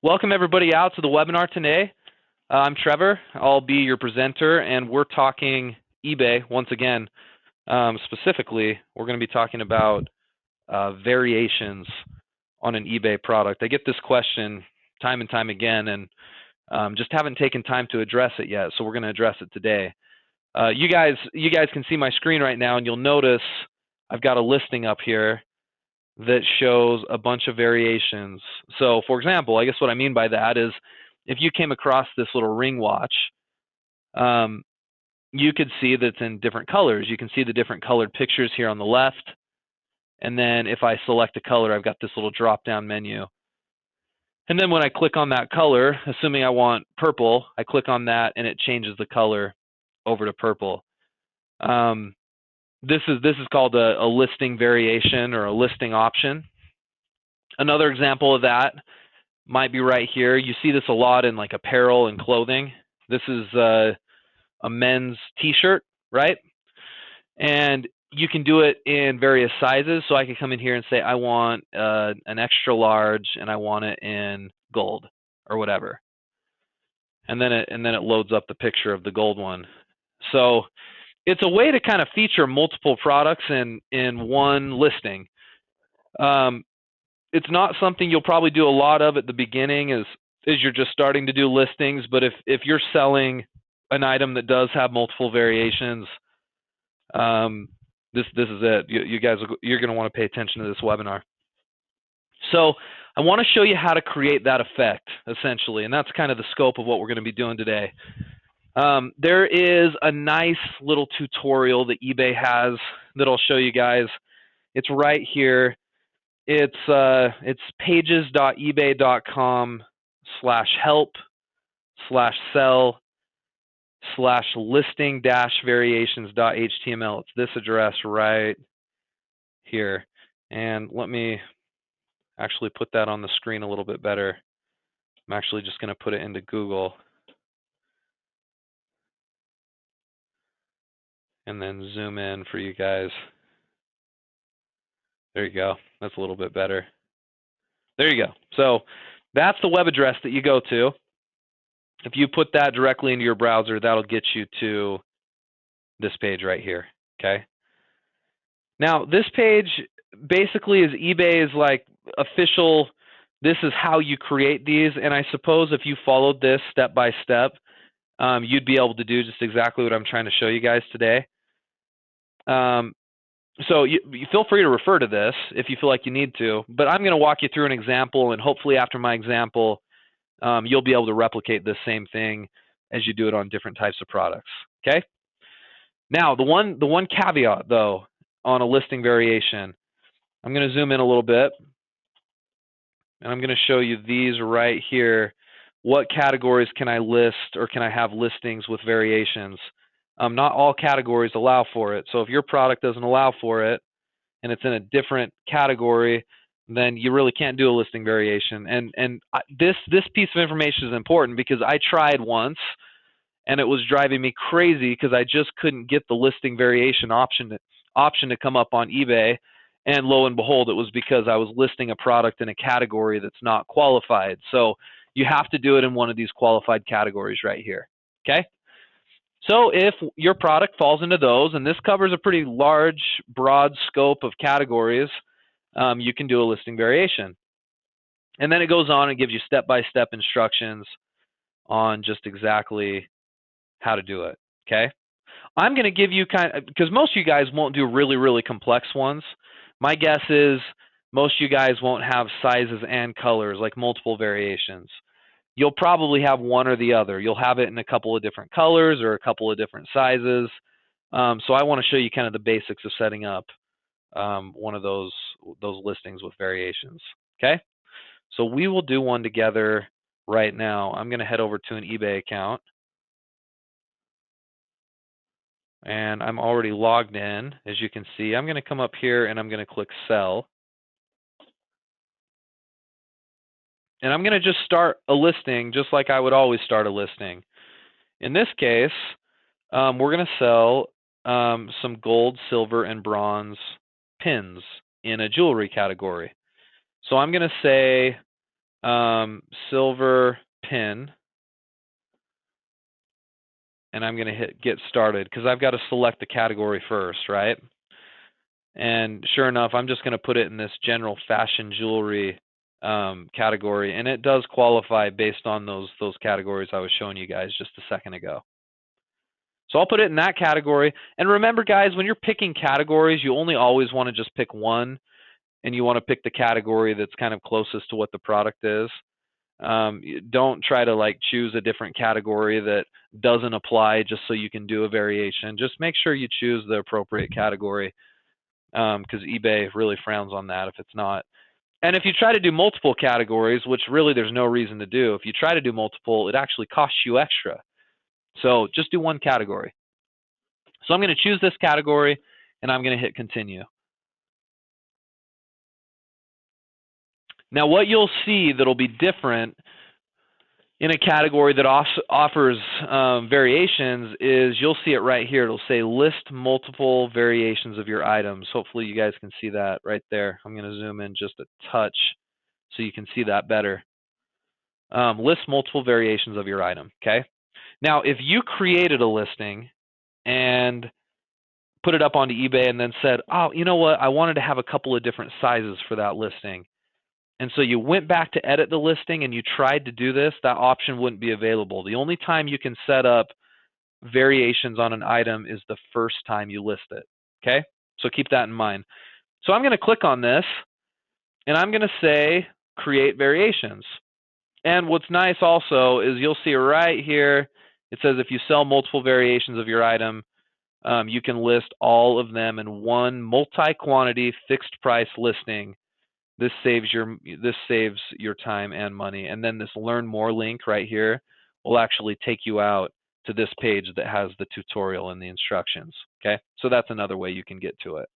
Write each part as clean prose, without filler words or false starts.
Welcome everybody out to the webinar today. I'm Trevor. I'll be your presenter, and we're talking eBay once again. Specifically, we're going to be talking about variations on an eBay product. I get this question time and time again, and just haven't taken time to address it yet. So we're going to address it today. You guys can see my screen right now, and you'll notice I've got a listing up here that shows a bunch of variations. So for example, I guess what I mean by that is if you came across this little ring watch, you could see that it's in different colors. You can see the different colored pictures here on the left. And then if I select a color, I've got this little drop-down menu. And then when I click on that color, assuming I want purple, I click on that and it changes the color over to purple. This is called a listing variation or a listing option. Another example of that might be right here. You see this a lot in like apparel and clothing. This is a men's t-shirt, right? And you can do it in various sizes. So I can come in here and say I want an extra large and I want it in gold or whatever. And then it loads up the picture of the gold one. So it's a way to kind of feature multiple products in one listing. It's not something you'll probably do a lot of at the beginning as you're just starting to do listings, but if you're selling an item that does have multiple variations, this is it. You're going to want to pay attention to this webinar. So I want to show you how to create that effect, essentially, and that's kind of the scope of what we're going to be doing today. There is a nice little tutorial that eBay has that I'll show you guys. It's right here. It's pages.ebay.com/help/sell/listing-variations.html. It's this address right here. And let me actually put that on the screen a little bit better. I'm actually just going to put it into Google and then zoom in for you guys. There you go. That's a little bit better. There you go. So that's the web address that you go to. If you put that directly into your browser, that'll get you to this page right here, okay? Now, this page basically is eBay's like official, this is how you create these, and I suppose if you followed this step by step, you'd be able to do just exactly what I'm trying to show you guys today. So you feel free to refer to this if you feel like you need to, but I'm going to walk you through an example, and hopefully after my example, you'll be able to replicate this same thing as you do it on different types of products, okay? Now, the one caveat, though, on a listing variation, I'm going to zoom in a little bit, and I'm going to show you these right here. What categories can I list or can I have listings with variations? Not all categories allow for it. So if your product doesn't allow for it and it's in a different category, then you really can't do a listing variation. And this piece of information is important because I tried once and it was driving me crazy because I just couldn't get the listing variation option to come up on eBay. And lo and behold, it was because I was listing a product in a category that's not qualified. So you have to do it in one of these qualified categories right here, okay? So if your product falls into those, and this covers a pretty large, broad scope of categories, you can do a listing variation. And then it goes on and gives you step-by-step instructions on just exactly how to do it, okay? I'm going to give you because most of you guys won't do really, really complex ones. My guess is most of you guys won't have sizes and colors, like multiple variations. You'll probably have one or the other. You'll have it in a couple of different colors or a couple of different sizes. So I want to show you kind of the basics of setting up one of those listings with variations, okay? So we will do one together right now. I'm going to head over to an eBay account. And I'm already logged in, as you can see. I'm going to come up here and I'm going to click Sell. And I'm going to just start a listing just like I would always start a listing. In this case, we're going to sell some gold, silver, and bronze pins in a jewelry category. So I'm going to say silver pin, and I'm going to hit get started because I've got to select the category first, right? And sure enough, I'm just going to put it in this general fashion jewelry category, and it does qualify based on those categories I was showing you guys just a second ago. So I'll put it in that category. And remember, guys, when you're picking categories, you only always want to just pick one, and you want to pick the category that's kind of closest to what the product is. Don't try to like choose a different category that doesn't apply just so you can do a variation. Just make sure you choose the appropriate category, because eBay really frowns on that if it's not. And if you try to do multiple categories, which really there's no reason to do, if you try to do multiple, it actually costs you extra. So just do one category. So I'm going to choose this category, and I'm going to hit continue. Now what you'll see that'll be different in a category that offers variations is you'll see it right here. It'll say list multiple variations of your items. Hopefully you guys can see that right there. I'm going to zoom in just a touch so you can see that better. List multiple variations of your item, okay? Now, if you created a listing and put it up onto eBay and then said, oh, you know what, I wanted to have a couple of different sizes for that listing. And so you went back to edit the listing and you tried to do this, that option wouldn't be available. The only time you can set up variations on an item is the first time you list it, okay? So keep that in mind. So I'm going to click on this, and I'm going to say create variations. And what's nice also is you'll see right here, it says if you sell multiple variations of your item, you can list all of them in one multi-quantity fixed price listing. This saves your time and money. And then this learn more link right here will actually take you out to this page that has the tutorial and the instructions. Okay, so that's another way you can get to it.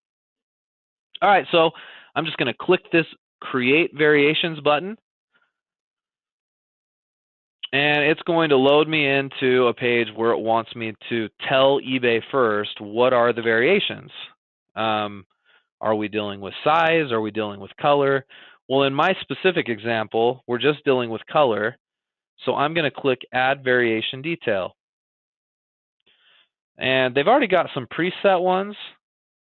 All right, so I'm just going to click this create variations button, and it's going to load me into a page where it wants me to tell eBay first what are the variations. Are we dealing with size? Are we dealing with color? Well, in my specific example, we're just dealing with color. So I'm going to click Add Variation Detail. And they've already got some preset ones,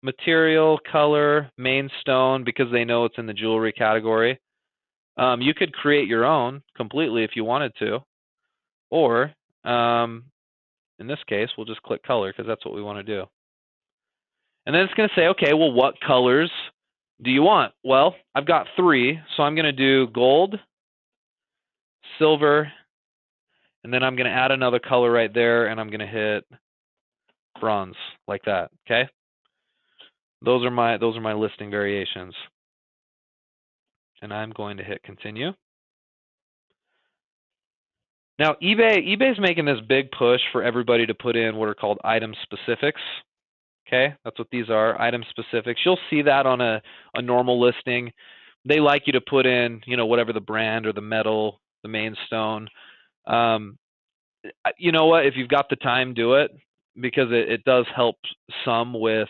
material, color, main stone, because they know it's in the jewelry category. You could create your own completely if you wanted to. Or, in this case, we'll just click color because that's what we want to do. And then it's going to say, okay, well, what colors do you want? Well, I've got 3, so I'm going to do gold, silver, and then I'm going to add another color right there, and I'm going to hit bronze like that. Okay, those are my listing variations, and I'm going to hit continue. Now, eBay's making this big push for everybody to put in what are called item specifics. Okay, that's what these are, item specifics. You'll see that on a normal listing. They like you to put in, you know, whatever the brand or the metal, the main stone. You know what? If you've got the time, do it, because it does help some with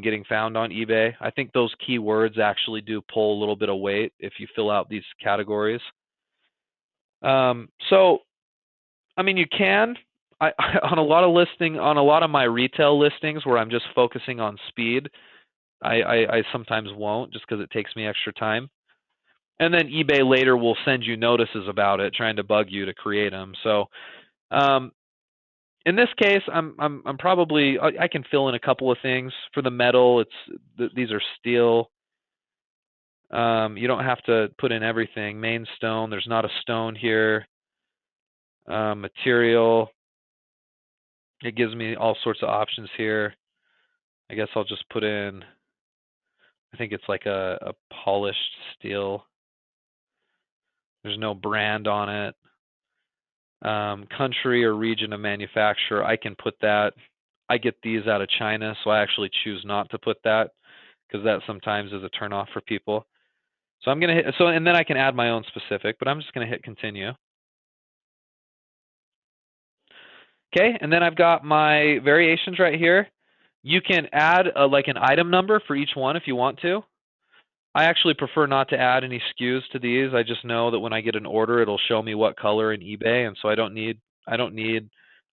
getting found on eBay. I think those keywords actually do pull a little bit of weight if you fill out these categories. So, I mean, you can. On a lot of my retail listings where I'm just focusing on speed, I sometimes won't, just because it takes me extra time. And then eBay later will send you notices about it, trying to bug you to create them. So in this case, I'm probably, I can fill in a couple of things. For the metal, these are steel. You don't have to put in everything. Main stone, there's not a stone here. Material, it gives me all sorts of options here. I guess I'll just put in, I think it's like a polished steel. There's no brand on it. Country or region of manufacturer, I can put that. I get these out of China, so I actually choose not to put that, because that sometimes is a turnoff for people. So I'm going to hit, and then I can add my own specific, but I'm just going to hit continue. Okay, and then I've got my variations right here. You can add like an item number for each one if you want to. I actually prefer not to add any SKUs to these. I just know that when I get an order, it'll show me what color in eBay, and so I don't need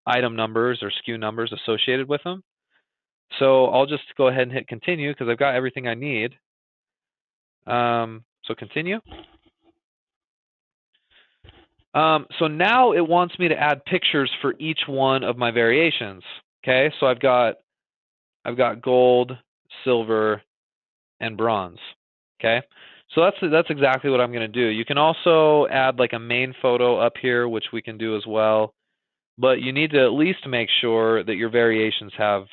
item numbers or SKU numbers associated with them. So I'll just go ahead and hit continue because I've got everything I need. So continue. So now it wants me to add pictures for each one of my variations. Okay, so I've got gold, silver, and bronze. Okay, so that's exactly what I'm going to do. You can also add like a main photo up here, which we can do as well. But you need to at least make sure that your variations have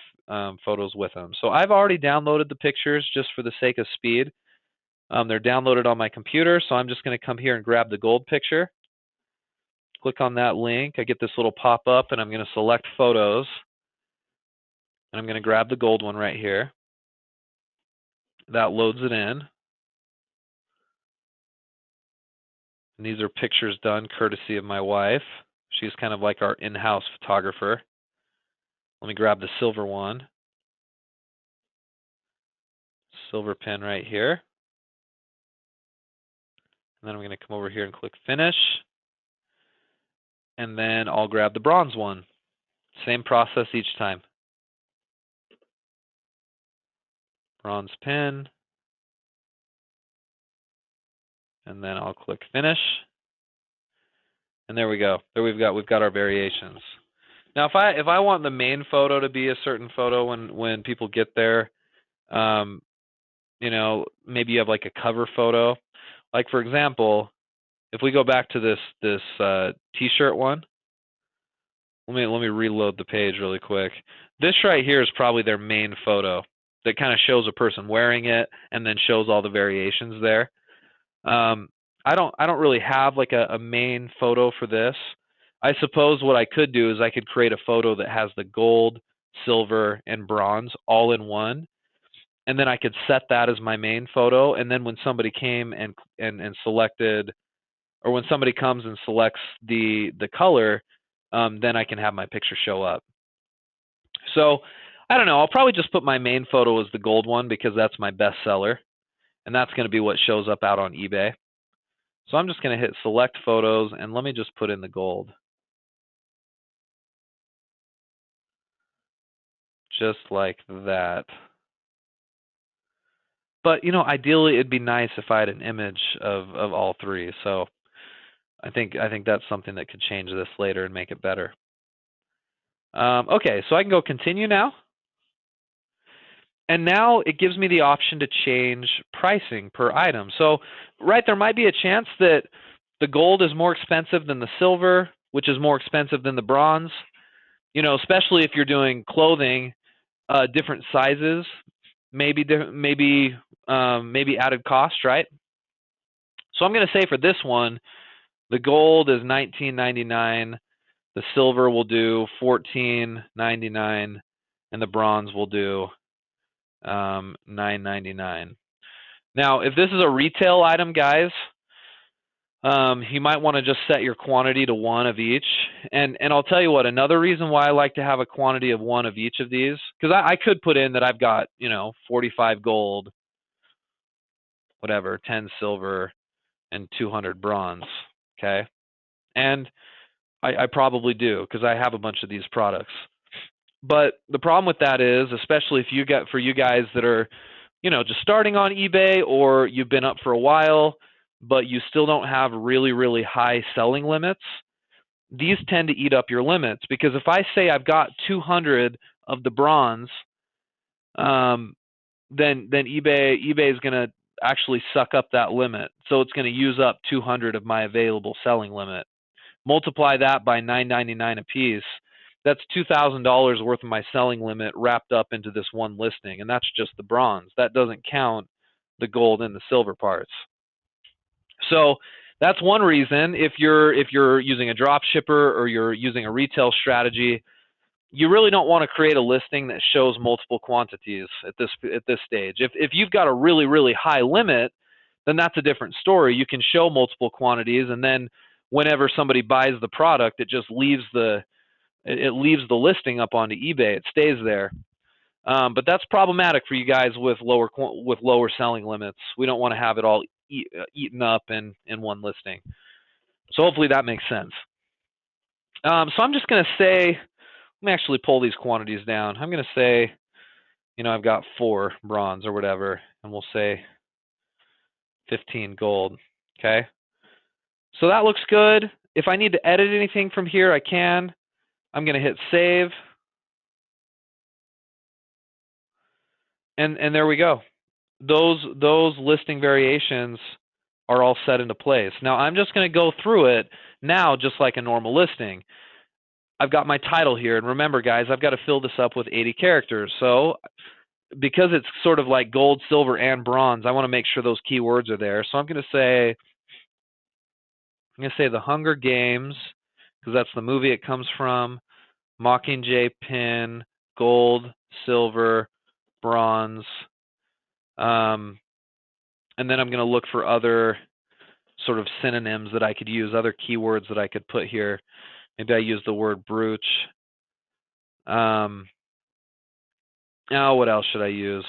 photos with them. So I've already downloaded the pictures just for the sake of speed. They're downloaded on my computer, so I'm just going to come here and grab the gold picture. Click on that link. I get this little pop-up, and I'm going to select photos. And I'm going to grab the gold one right here. That loads it in. And these are pictures done courtesy of my wife. She's kind of like our in-house photographer. Let me grab the silver one. Silver pen right here. And then I'm going to come over here and click Finish. And then I'll grab the bronze one. Same process each time. Bronze pen. And then I'll click Finish. And there we go. There we've got our variations. Now, if I want the main photo to be a certain photo when people get there, you know, maybe you have like a cover photo. Like for example, if we go back to this T-shirt one, let me reload the page really quick. This right here is probably their main photo that kind of shows a person wearing it and then shows all the variations there. I don't really have like a main photo for this. I suppose what I could do is I could create a photo that has the gold, silver, and bronze all in one, and then I could set that as my main photo. And then when somebody came and selected, or when somebody comes and selects the color, then I can have my picture show up. So I don't know. I'll probably just put my main photo as the gold one because that's my best seller, and that's going to be what shows up out on eBay. So I'm just going to hit select photos, and let me just put in the gold. Just like that. But, you know, ideally it'd be nice if I had an image of all three. So I think that's something that could change this later and make it better. Okay, so I can go continue now. And now it gives me the option to change pricing per item. So, right, there might be a chance that the gold is more expensive than the silver, which is more expensive than the bronze. You know, especially if you're doing clothing, different sizes, maybe added cost, right? So I'm going to say for this one, the gold is $19.99, the silver will do $14.99, and the bronze will do $9.99. Now, if this is a retail item, guys, you might want to just set your quantity to one of each. And I'll tell you what, another reason why I like to have a quantity of one of each of these, because I could put in that I've got, you know, 45 gold, whatever, 10 silver, and 200 bronze, okay? And I probably do because I have a bunch of these products. But the problem with that is, especially if you get, for you guys that are, you know, just starting on eBay, or you've been up for a while, but you still don't have really, really high selling limits, these tend to eat up your limits. Because if I say I've got 200 of the bronze, then eBay is going to actually suck up that limit. So it's going to use up 200 of my available selling limit. Multiply that by $9.99 a piece. That's $2,000 worth of my selling limit wrapped up into this one listing, and that's just the bronze. That doesn't count the gold and the silver parts. So that's one reason. If you're using a drop shipper or you're using a retail strategy, you really don't want to create a listing that shows multiple quantities at this stage. If you've got a really, really high limit, then that's a different story. You can show multiple quantities, and then whenever somebody buys the product, it just leaves the listing up onto eBay. It stays there. But that's problematic for you guys with lower selling limits. We don't want to have it all eaten up in one listing. So hopefully that makes sense. So I'm just going to say, let me actually pull these quantities down. I'm going to say, I've got 4 bronze or whatever, and we'll say 15 gold. Okay. So that looks good. If I need to edit anything from here, I can. I'm going to hit save. And there we go. Those listing variations are all set into place. Now I'm just going to go through it now just like a normal listing. I've got my title here, and remember guys, I've got to fill this up with 80 characters. So because it's sort of like gold, silver, and bronze, I want to make sure those keywords are there. So I'm going to say The Hunger Games, because that's the movie it comes from, Mockingjay pin, gold, silver, bronze, and then I'm going to look for other sort of synonyms that I could use, other keywords that I could put here. Maybe I use the word brooch. Now, what else should I use?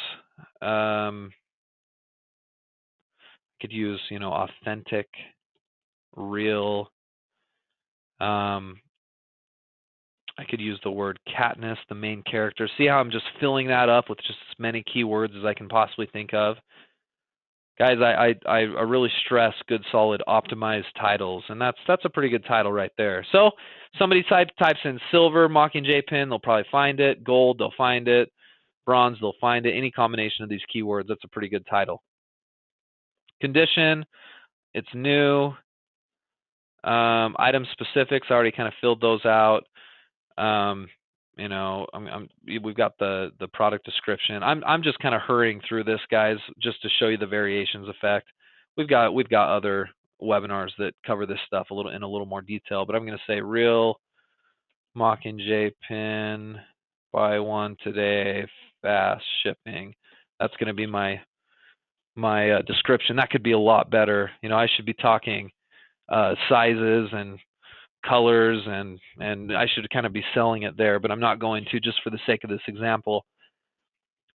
I could use, authentic, real. I could use the word Katniss, the main character. See how I'm just filling that up with just as many keywords as I can possibly think of? Guys, I really stress good, solid, optimized titles, and that's a pretty good title right there. So somebody types in silver, Mockingjay pin, they'll probably find it. Gold, they'll find it. Bronze, they'll find it. Any combination of these keywords, that's a pretty good title. Condition, it's new. Item specifics, I already kind of filled those out. We've got the product description. I'm just kind of hurrying through this, guys, just to show you the variations effect. We've got other webinars that cover this stuff in a little more detail, but I'm going to say real Mockingjay pin, buy one today, fast shipping. That's going to be my description. That could be a lot better. I should be talking sizes and colors, and I should kind of be selling it there, but I'm not going to, just for the sake of this example.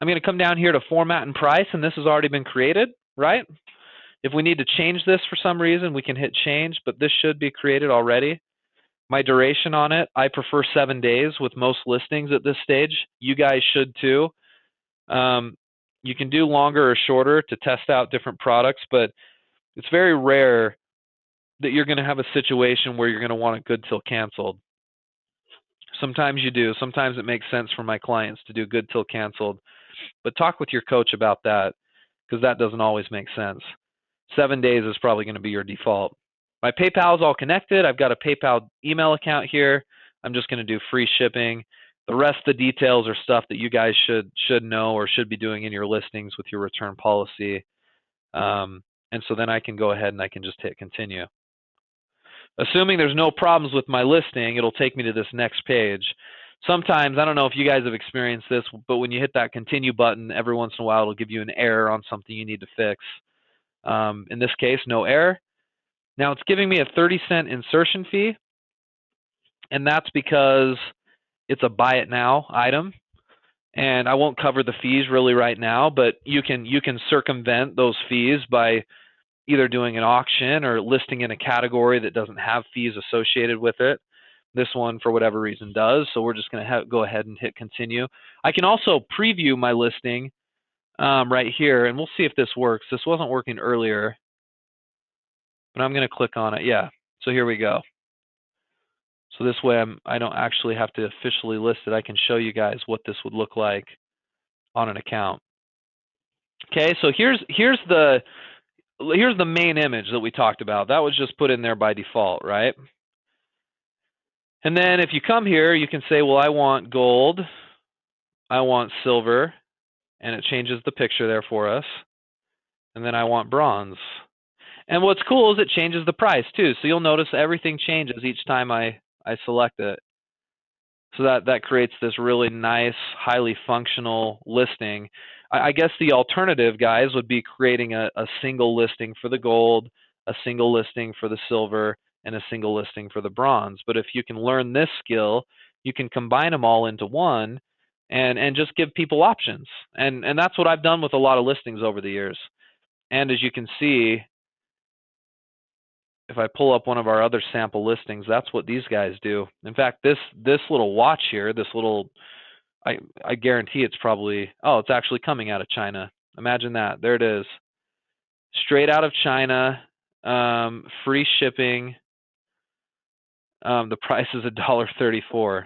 I'm going to come down here to format and price, and this has already been created, right? If we need to change this for some reason, we can hit change, but this should be created already. My duration on it, I prefer 7 days with most listings at this stage. You guys should too. You can do longer or shorter to test out different products, but it's very rare that you're going to have a situation where you're going to want it good till canceled. Sometimes you do. Sometimes it makes sense for my clients to do good till canceled. But talk with your coach about that, because that doesn't always make sense. 7 days is probably going to be your default. My PayPal is all connected. I've got a PayPal email account here. I'm just going to do free shipping. The rest of the details are stuff that you guys should know or should be doing in your listings with your return policy. And so then I can go ahead and I can just hit continue. Assuming there's no problems with my listing, it'll take me to this next page. Sometimes, I don't know if you guys have experienced this, but when you hit that continue button, every once in a while it'll give you an error on something you need to fix. In this case, no error. Now it's giving me a 30-cent insertion fee, and that's because it's a buy it now item. And I won't cover the fees really right now, but you can circumvent those fees by either doing an auction or listing in a category that doesn't have fees associated with it. This one, for whatever reason, does, so we're just going to go ahead and hit continue. I can also preview my listing right here, and we'll see if this works. This wasn't working earlier, but I'm going to click on it. Yeah, so here we go. So this way I don't actually have to officially list it. I can show you guys what this would look like on an account. Okay, so here's the main image that we talked about. That was just put in there by default, right? And then if you come here, you can say, well, I want gold, I want silver, and it changes the picture there for us. And then I want bronze. And what's cool is it changes the price too. So you'll notice everything changes each time I select it. So that creates this really nice, highly functional listing. I guess the alternative, guys, would be creating a single listing for the gold, a single listing for the silver, and a single listing for the bronze. But if you can learn this skill, you can combine them all into one, and just give people options. And that's what I've done with a lot of listings over the years. And as you can see, if I pull up one of our other sample listings, that's what these guys do. In fact, this little watch here, this little, I guarantee it's probably, oh, it's actually coming out of China. Imagine that. There it is. Straight out of China, free shipping. The price is $1.34.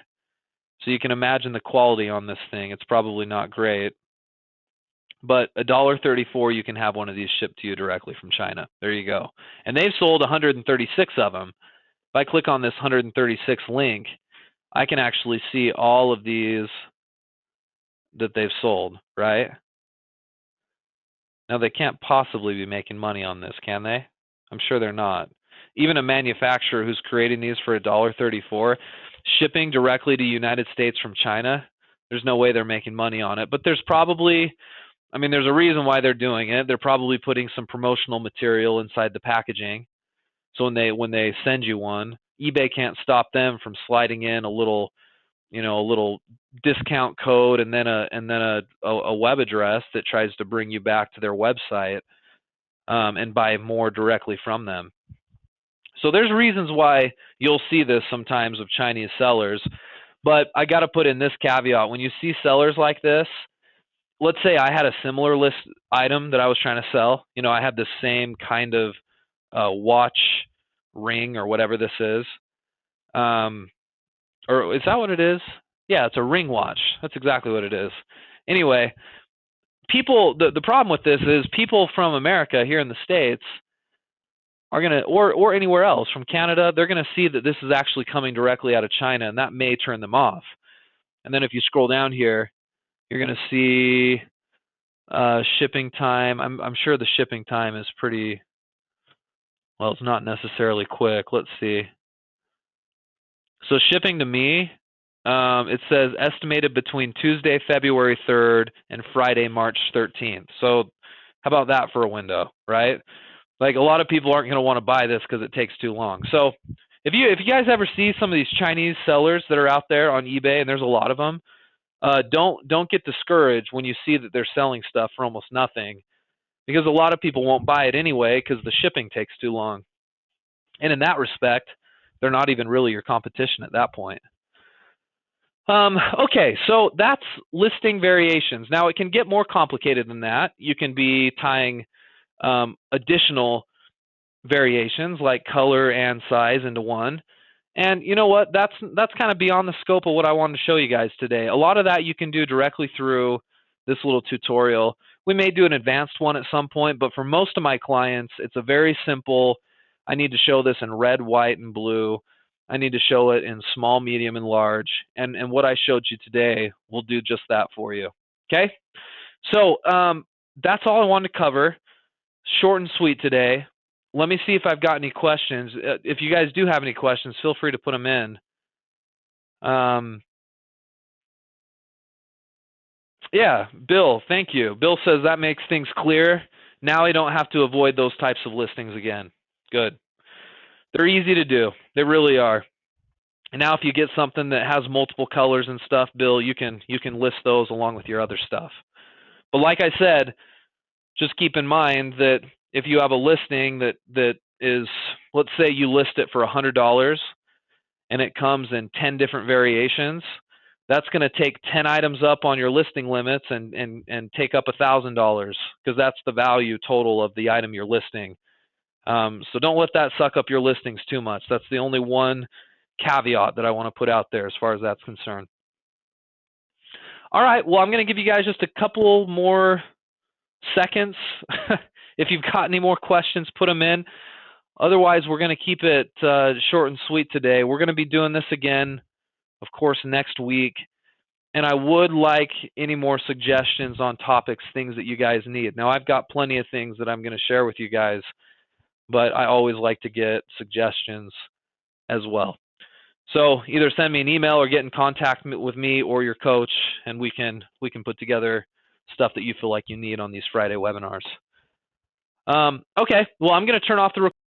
So you can imagine the quality on this thing. It's probably not great. But $1.34, you can have one of these shipped to you directly from China. There you go. And they've sold 136 of them. If I click on this 136 link, I can actually see all of these that they've sold, right? Now, they can't possibly be making money on this, can they? I'm sure they're not. Even a manufacturer who's creating these for $1.34, shipping directly to the United States from China, there's no way they're making money on it. But there's probably, I mean, there's a reason why they're doing it. They're probably putting some promotional material inside the packaging. So when they send you one, eBay can't stop them from sliding in a little discount code and then a web address that tries to bring you back to their website and buy more directly from them. So there's reasons why you'll see this sometimes of Chinese sellers, but I got to put in this caveat. When you see sellers like this, let's say I had a similar list item that I was trying to sell. You know, I had the same kind of watch, ring, or whatever this is. Or is that what it is? Yeah, it's a ring watch. That's exactly what it is. Anyway, people, the problem with this is people from America here in the States are going to, or anywhere else, from Canada, they're going to see that this is actually coming directly out of China, and that may turn them off. And then if you scroll down here, you're going to see shipping time. I'm sure the shipping time is pretty, well, it's not necessarily quick. Let's see. So shipping to me, it says estimated between Tuesday, February 3rd and Friday, March 13th. So how about that for a window, right? Like, a lot of people aren't going to want to buy this because it takes too long. So if you guys ever see some of these Chinese sellers that are out there on eBay, and there's a lot of them, don't get discouraged when you see that they're selling stuff for almost nothing, because a lot of people won't buy it anyway because the shipping takes too long. And in that respect, they're not even really your competition at that point. Okay, so that's listing variations. Now, it can get more complicated than that. You can be tying additional variations like color and size into one. And you know what? That's kind of beyond the scope of what I wanted to show you guys today. A lot of that you can do directly through this little tutorial. We may do an advanced one at some point, but for most of my clients, it's a very simple, I need to show this in red, white, and blue. I need to show it in small, medium, and large. And what I showed you today will do just that for you. Okay? So that's all I wanted to cover. Short and sweet today. Let me see if I've got any questions. If you guys do have any questions, feel free to put them in. Yeah, Bill, thank you. Bill says that makes things clear. Now I don't have to avoid those types of listings again. Good. They're easy to do. They really are. And now if you get something that has multiple colors and stuff, Bill, you can list those along with your other stuff. But like I said, just keep in mind that if you have a listing that is, let's say you list it for $100 and it comes in 10 different variations, that's going to take 10 items up on your listing limits and take up $1,000 because that's the value total of the item you're listing. So don't let that suck up your listings too much. That's the only one caveat that I want to put out there as far as that's concerned. All right, well, I'm going to give you guys just a couple more seconds. If you've got any more questions, put them in. Otherwise, we're going to keep it short and sweet today. We're going to be doing this again, of course, next week. And I would like any more suggestions on topics, things that you guys need. Now, I've got plenty of things that I'm going to share with you guys, but I always like to get suggestions as well. So either send me an email or get in contact with me or your coach, and we can put together stuff that you feel like you need on these Friday webinars. Okay, well, I'm going to turn off the recording.